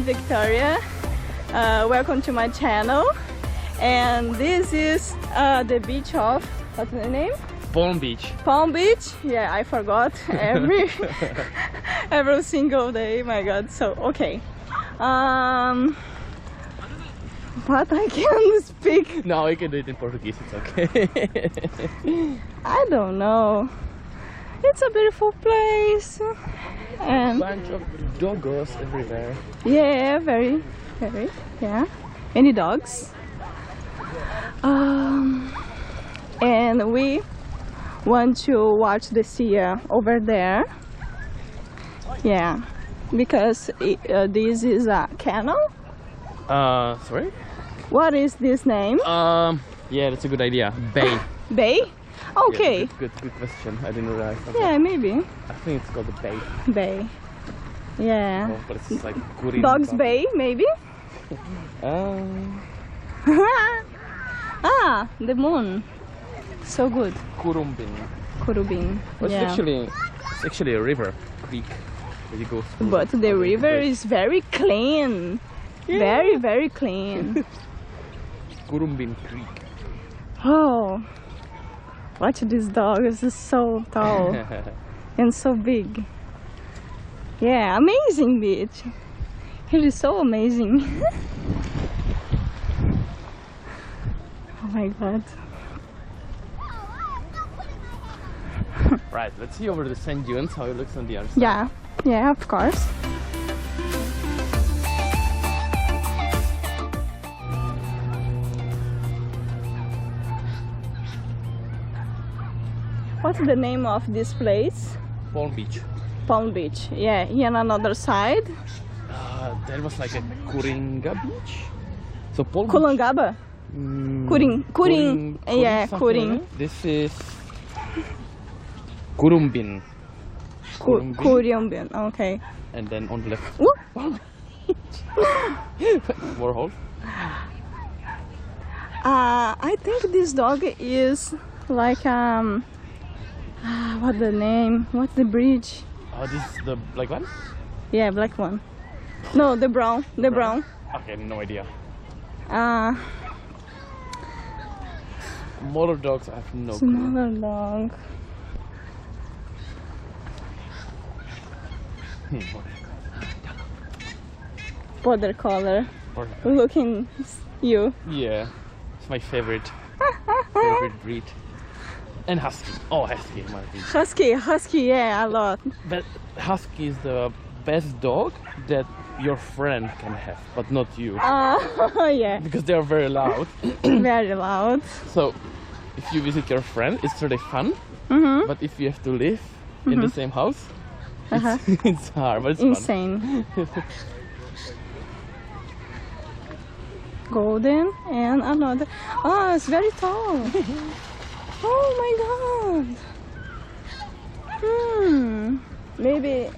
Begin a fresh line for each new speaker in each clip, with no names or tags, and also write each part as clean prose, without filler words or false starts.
Victoria. Welcome to my channel. And this is the beach of, what's the name?
Palm Beach.
Palm Beach? Yeah, I forgot every single day. My God. So okay. But I can't speak.
No, you can do it in Portuguese. It's okay.
I don't know. It's a beautiful place. And
bunch of doggos everywhere.
yeah, very. Yeah. Many dogs. And we want to watch the sea over there. Yeah, because this is a canal.
Sorry?
What is this name?
Yeah, that's a good idea. Bay.
Bay? Okay.
Yeah, good question. I didn't realize.
Yeah, maybe.
I think it's called the Bay.
Bay. Yeah.
Oh, but it's like good in
Dogs Bay, maybe? Ah, the moon. So good.
Currumbin.
Currumbin.
Well,
Yeah.
it's actually a river, creek. That you go through.
But the river is very clean.
Yeah.
Very clean.
Currumbin Creek.
Oh, watch this dog. This is so tall and so big. Yeah, amazing beach. It is so amazing. Oh my God.
Right, let's see over the sand dunes how it looks on the other side.
Yeah, of course. What's the name of this place?
Palm Beach.
Palm Beach. Yeah, and another side.
That was like a Kuringa beach. So Palm Beach.
Kulangaba. Kuring. Yeah, Kuring.
This is Currumbin.
Currumbin. Okay.
And then on the left,
Ooh.
Palm Beach. Warhol.
I think this dog is like what's the name? What's the bridge?
Oh, this is the black one?
Yeah, black one. No, the brown. The brown.
Okay, no idea. Smaller dogs, I have no clue.
Smaller dog. Border collar. Looking you.
Yeah, it's my favorite breed. And husky. Oh, husky in my opinion.
Husky, yeah, a lot.
But husky is the best dog that your friend can have, but not you.
Yeah.
Because they are very loud.
Very loud.
So, if you visit your friend, it's really fun.
Mm-hmm.
But if you have to live in the same house, it's hard, but it's
insane. Golden and another. Oh, it's very tall. Oh my God. Maybe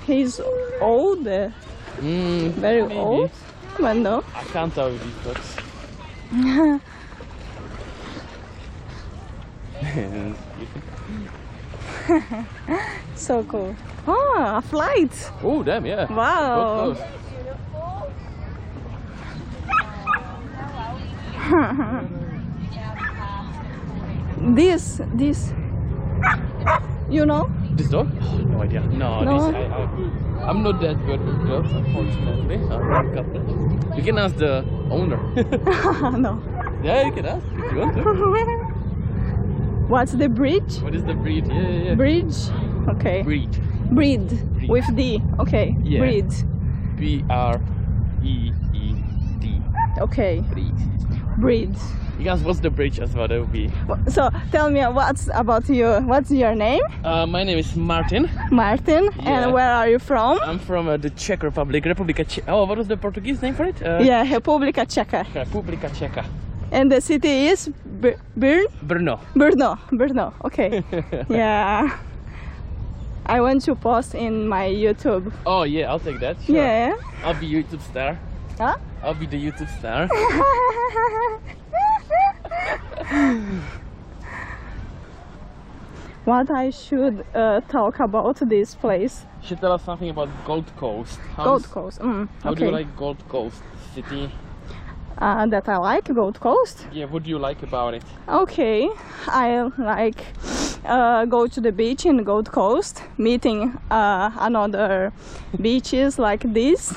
he's old. Very
maybe.
old. But no.
I can't tell with these dogs.
So cool. Oh, a flight.
Oh, damn, yeah.
Wow.
Close.
This, you know?
This dog? Oh, no idea. No. I'm not that good with dogs, unfortunately. You can ask the owner.
No.
Yeah, you can ask if you want to.
What's the bridge?
What is the breed? Yeah.
Bridge? Okay.
Breed.
Breed. With D. Okay.
Yeah.
Breed.
B-R-E-E-D.
Okay.
Breed.
Breed.
You guys, what's the bridge as well? That would be.
So tell me what's about you. What's your name?
My name is Martin.
Martin.
Yeah.
And where are you from?
I'm from the Czech Republic. República Checa. Oh, what was the Portuguese name for it?
Yeah, República Checa.
República Checa.
And the city is
Brno.
Brno. Okay. Yeah. I want to post in my YouTube.
Oh yeah, I'll take that. Sure.
Yeah.
I'll be YouTube star.
Huh?
I'll be the YouTube star.
what I should talk about this place.
You should tell us something about Gold Coast.
Gold Coast.
How do
Okay.
you like Gold Coast city?
That I like Gold Coast.
Yeah, what do you like about it?
Okay, I like go to the beach in Gold Coast, meeting another beaches like this.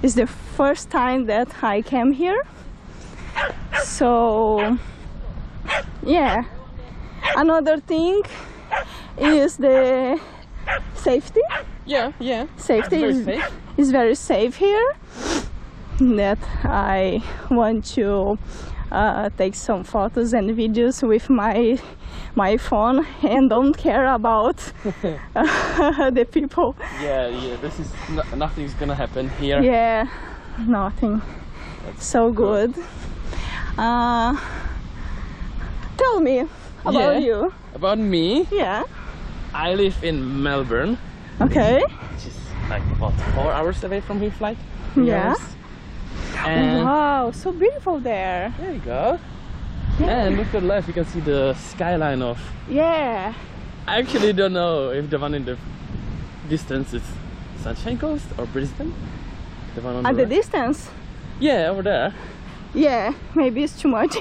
It's the first time that I came here, so yeah. Another thing is the safety.
Yeah, yeah.
Safety
It's
is
very safe.
very safe here. That I want to take some photos and videos with my phone and don't care about the people.
Yeah, this is nothing's gonna happen here.
Yeah, nothing.
That's
So good. Tell me about you.
About me,
Yeah.
I live in Melbourne,
Okay.
which is like about 4 hours away from here flight.
Yeah.
And
Wow, so beautiful there.
there you go.
Yeah.
And look to the left, you can see the skyline of.
Yeah.
I actually don't know if the one in the distance is Sunshine Coast or Brisbane. The one on
At
the
the
right.
distance.
Yeah, over there.
Yeah, maybe it's too much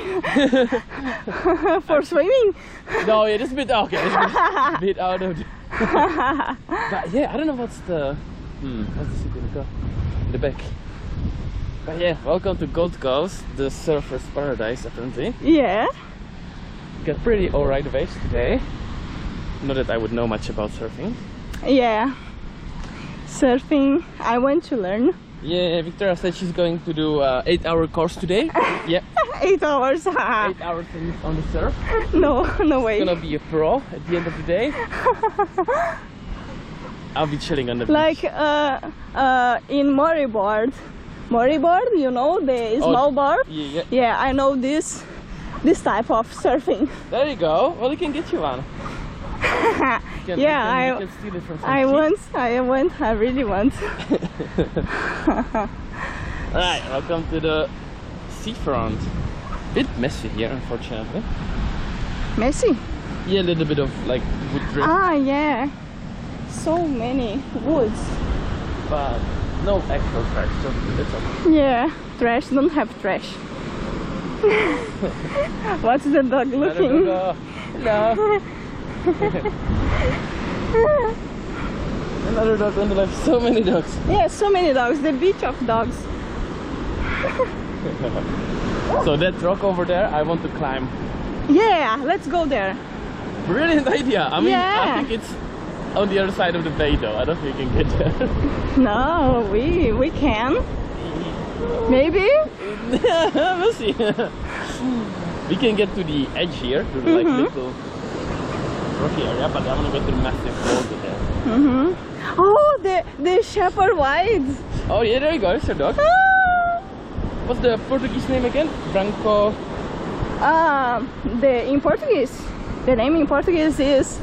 for swimming.
No, yeah, it's a bit okay. It's a bit out of. But yeah, I don't know what's the city gonna go in the back. But yeah, welcome to Gold Coast, the surfer's paradise apparently.
Yeah.
Got pretty alright waves today. Not that I would know much about surfing.
Yeah. Surfing, I want to learn.
Yeah, Victoria said she's going to do 8-hour course today. Yeah,
8 hours.
8 hours on the surf.
No way.
Gonna be a pro at the end of the day. I'll be chilling on the beach.
Like in Moribord, you know, the small board.
Yeah.
Yeah, I know this type of surfing.
There you go. Well, we can get you one. You can steal it from some cheap.
I really want.
Alright, welcome to the seafront. Bit messy here, unfortunately.
Messy.
Yeah, a little bit of like wood drip,
Ah, yeah. So many woods.
but no actual trash, so it's okay.
Yeah, trash, don't have trash. What's the dog looking?
No. Another dog on the left. So many dogs.
Yeah, so many dogs, the beach of dogs.
So that rock over there, I want to climb.
Yeah, let's go there.
Brilliant idea. I mean,
Yeah.
I think it's on the other side of the bay though. I don't think we can get there.
No, we can. Maybe?
We'll see. We can get to the edge here, to the like little rocky area, but I want to go to the massive boulder there.
Oh, the shepherd whites.
Oh yeah, there you go, it's your dog.
Ah.
What's the Portuguese name again? Branco.
In Portuguese, the name in Portuguese is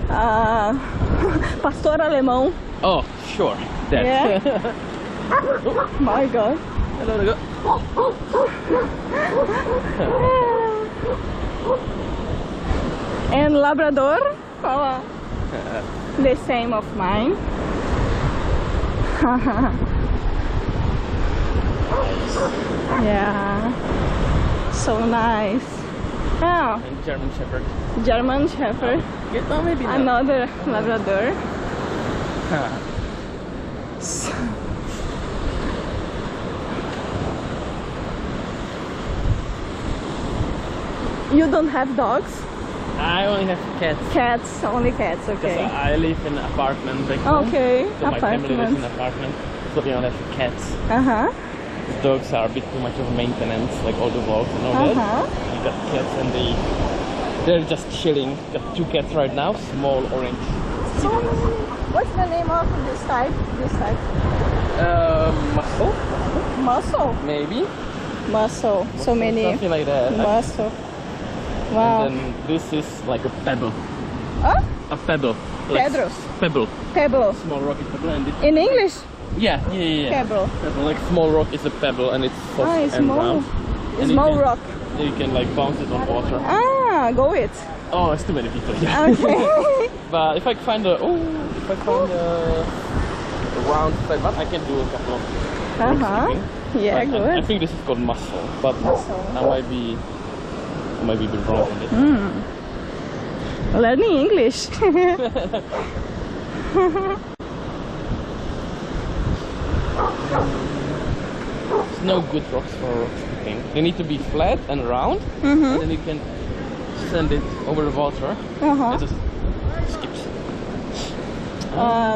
Pastor Alemão.
Oh, sure. That.
Yeah. My God.
Hello, there you go.
And Labrador, the same of mine. Yeah, so nice. Yeah,
And German Shepherd.
German Shepherd,
Oh, maybe not.
another Labrador. You don't have dogs?
I only have cats.
Cats, only cats,
Because
okay.
I live in an apartment back home.
Okay,
So my family lives in
apartment.
an apartment. So we only have cats.
Uh-huh,
Dogs are a bit too much of maintenance, like all the walks and all that. You got cats and they're just chilling. Got 2 cats right now, small orange.
So, what's the name of this type?
Muscle,
Muscle.
maybe.
Muscle. So many
Something like that.
muscle. Wow.
And then this is like a pebble.
Huh?
A pebble. Like
Pedros.
Pebble.
Pebble.
Small rock is pebble and it,
In English?
yeah.
Pebble.
Pebble. Like small rock is a pebble and it's soft
Ah, it's
and
small.
round. And
Small
you can,
rock.
You can like bounce it on water.
Ah, go it.
Oh, it's too many people here.
Okay.
But if I find a round flat one, I can do a couple of skipping.
Yeah,
But
good.
I think this is called muscle, but I might be wrong on it.
Learning English.
There's no good rocks for rock skipping. They need to be flat and round, and then you can send it over the water. It just skips.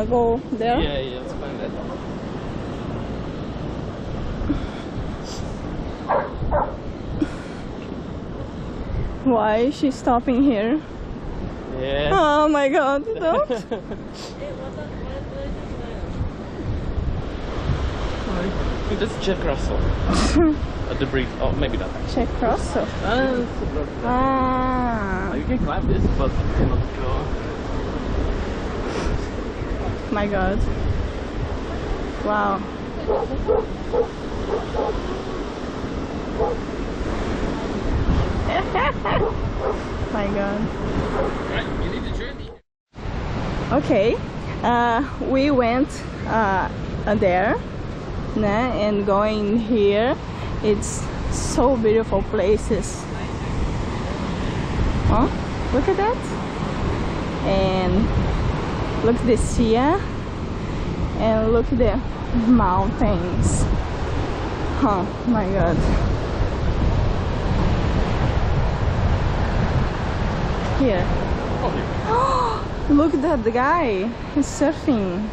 Go there.
Yeah, let's find that.
Why is she stopping here?
Yeah.
Oh my god, don't.
That's Jack Russell. The breed. Oh, maybe not.
Check Russell.
You can climb this, but you cannot go.
My god. Wow. My god.
Right, you need the journey.
Okay, we went there, and going here, it's so beautiful places. Huh? Look at that. And look the sea, and look the mountains. Oh my god. Here.
Oh,
Look at that guy. He's surfing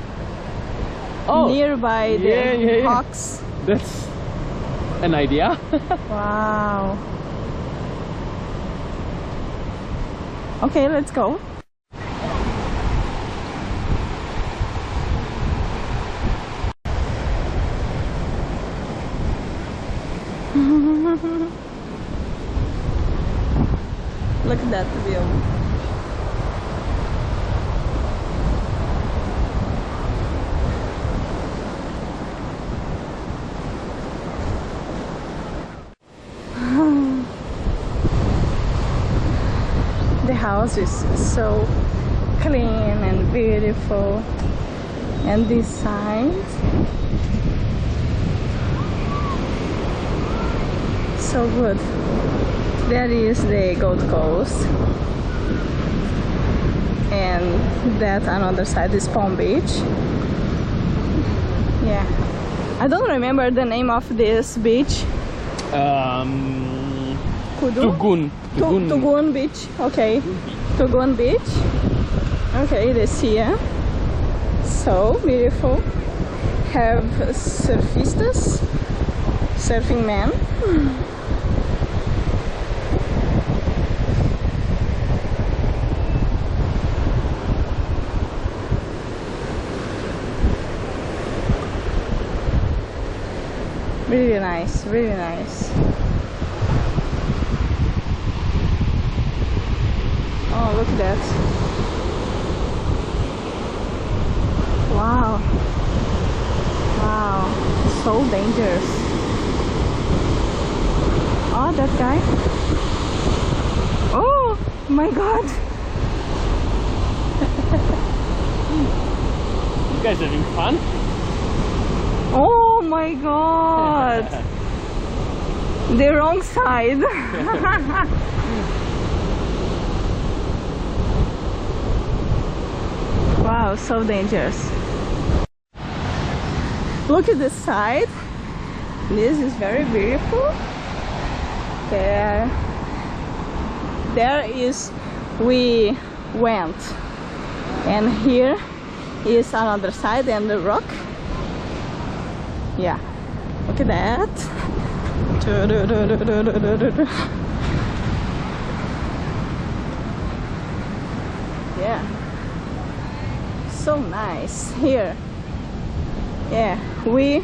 oh,
nearby the
yeah.
rocks.
That's an idea.
Wow. Okay, let's go. Look at that view. The house is so clean and beautiful, and this side so good. That is the Gold Coast, and that another side is Palm Beach. Yeah, I don't remember the name of this beach.
Tugun.
Tugun Beach. Okay, Tugun Beach. Okay, this here, so beautiful. Have surfistas, surfing men. Really nice, really nice. Oh, look at that. Wow. Wow. So dangerous. Oh, that guy. Oh my god.
You guys having fun?
Oh my god. The wrong side. Wow, so dangerous. Look at this side. This is very beautiful. There is we went, and here is another side and the rock. Yeah, look at that. Yeah, so nice here. Yeah, we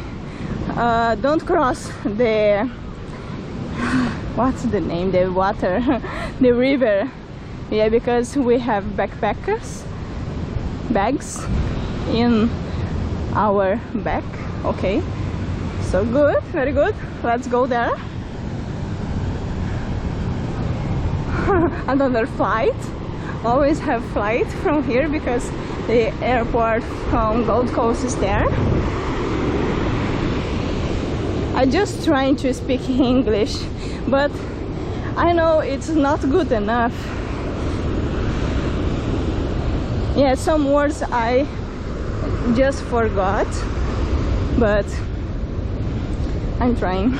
don't cross the what's the name, the water, the river. Yeah, because we have bags in our back. Okay, so good, very good. Let's go there. another flight. Always have flight from here because the airport from Gold Coast is there. I'm just trying to speak English, but I know it's not good enough. Yeah, some words I just forgot, but I'm trying.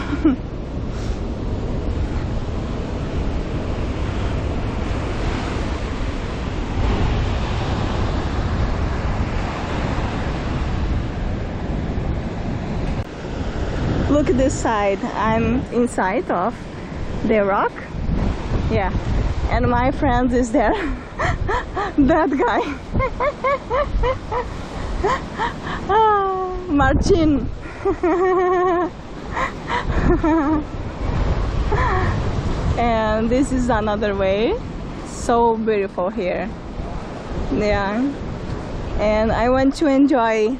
Look at this side. I'm inside of the rock. Yeah, and my friend is there. That guy. Martin. And this is another way. So beautiful here. Yeah. And I want to enjoy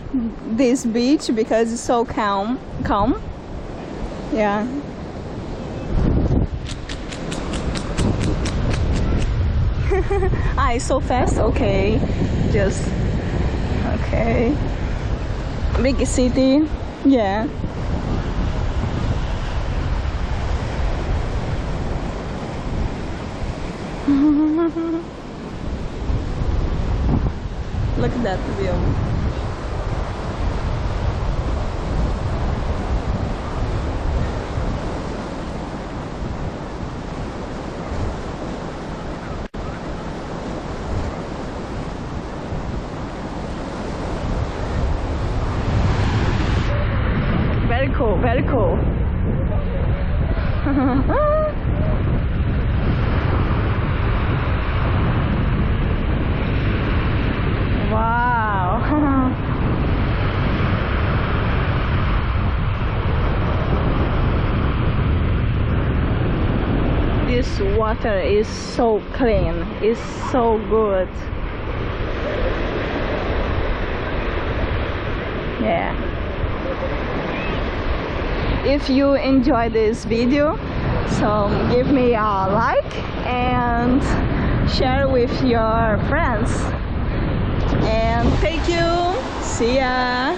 this beach because it's so calm. Yeah. It's so fast. Okay, just okay. Big city. Yeah. Look at that view. Very cool, very cool. Wow. This water is so clean, it's so good. Yeah. If you enjoy this video, so give me a like and share with your friends. And thank you. See ya.